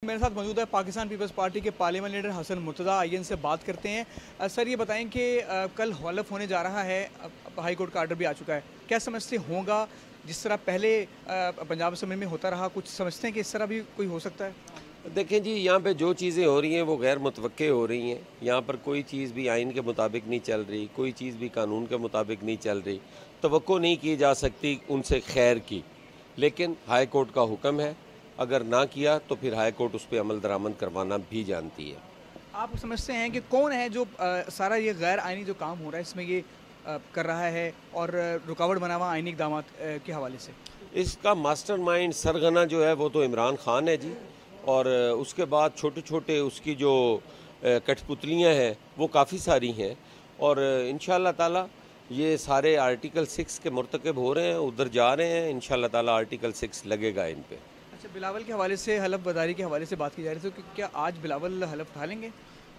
मेरे साथ मौजूद है पाकिस्तान पीपल्स पार्टी के पार्लियामेंट लीडर हसन मुर्तज़ा। आइए इनसे बात करते हैं। सर, ये बताएं कि कल हलफ होने जा रहा है, हाई कोर्ट का आर्डर भी आ चुका है, क्या समझते होगा जिस तरह पहले पंजाब असेंबली में होता रहा, कुछ समझते हैं कि इस तरह भी कोई हो सकता है? देखें जी, यहाँ पे जो चीज़ें हो रही हैं वो गैर मुतवक्के हो रही हैं। यहाँ पर कोई चीज़ भी आइन के मुताबिक नहीं चल रही, कोई चीज़ भी कानून के मुताबिक नहीं चल रही। तवक्को नहीं की जा सकती उनसे खैर की, लेकिन हाई कोर्ट का हुक्म है, अगर ना किया तो फिर हाई कोर्ट उस पर अमल दरामद करवाना भी जानती है। आप समझते हैं कि कौन है जो सारा ये गैर आइनी जो काम हो रहा है इसमें ये कर रहा है और रुकावट बना हुआ आइनी इक़दामात के हवाले से? इसका मास्टरमाइंड सरगना जो है वो तो इमरान खान है जी, और उसके बाद छोटे छोटे उसकी जो कठपुतलियाँ हैं वो काफ़ी सारी हैं, और इंशाअल्लाह ताला ये सारे आर्टिकल 6 के मुर्तकब हो रहे हैं, उधर जा रहे हैं। इंशाअल्लाह ताला आर्टिकल 6 लगेगा इन पे। अच्छा, बिलावल के हवाले से, हलफ बर्दारी के हवाले से बात की जा रही थी, तो क्या आज बिलावल हलफ उठा लेंगे?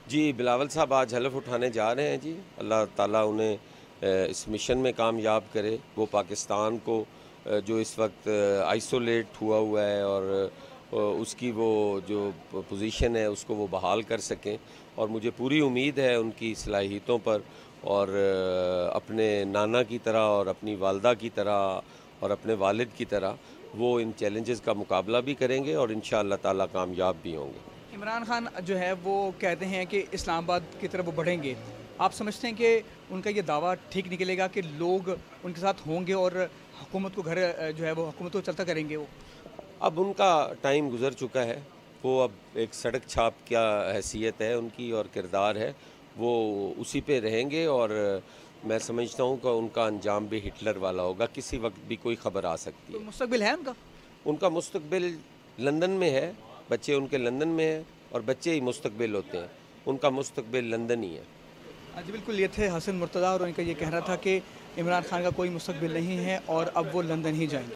जी, बिलावल साहब आज हलफ उठाने जा रहे हैं जी। अल्लाह ताला उन्हें इस मिशन में कामयाब करे, वो पाकिस्तान को जो इस वक्त आइसोलेट हुआ है और उसकी वो जो पोजीशन है उसको वो बहाल कर सकें। और मुझे पूरी उम्मीद है उनकी सलाहियतों पर, और अपने नाना की तरह और अपनी वालदा की तरह और अपने वालिद की तरह वो इन चैलेंजेस का मुकाबला भी करेंगे और इंशाअल्लाह ताला कामयाब भी होंगे। इमरान खान जो है वो कहते हैं कि इस्लामाबाद की तरफ वो बढ़ेंगे। आप समझते हैं कि उनका ये दावा ठीक निकलेगा कि लोग उनके साथ होंगे और हुकूमत को घर जो है वो हुकूमत को चलता करेंगे वो? अब उनका टाइम गुज़र चुका है, वो अब एक सड़क छाप क्या हैसियत है उनकी और किरदार है, वो उसी पे रहेंगे। और मैं समझता हूँ कि उनका अंजाम भी हिटलर वाला होगा, किसी वक्त भी कोई ख़बर आ सकती तो है। मुस्तकबिल है उनका? उनका मुस्तकबिल लंदन में है, बच्चे उनके लंदन में हैं, और बच्चे ही मुस्तकबिल होते हैं, उनका मुस्तकबिल लंदन ही है। जी बिल्कुल, ये थे हसन मुर्तज़ा और उनका ये कहना था कि इमरान खान का कोई मुस्तकबिल नहीं है और अब वो लंदन ही जाएंगे।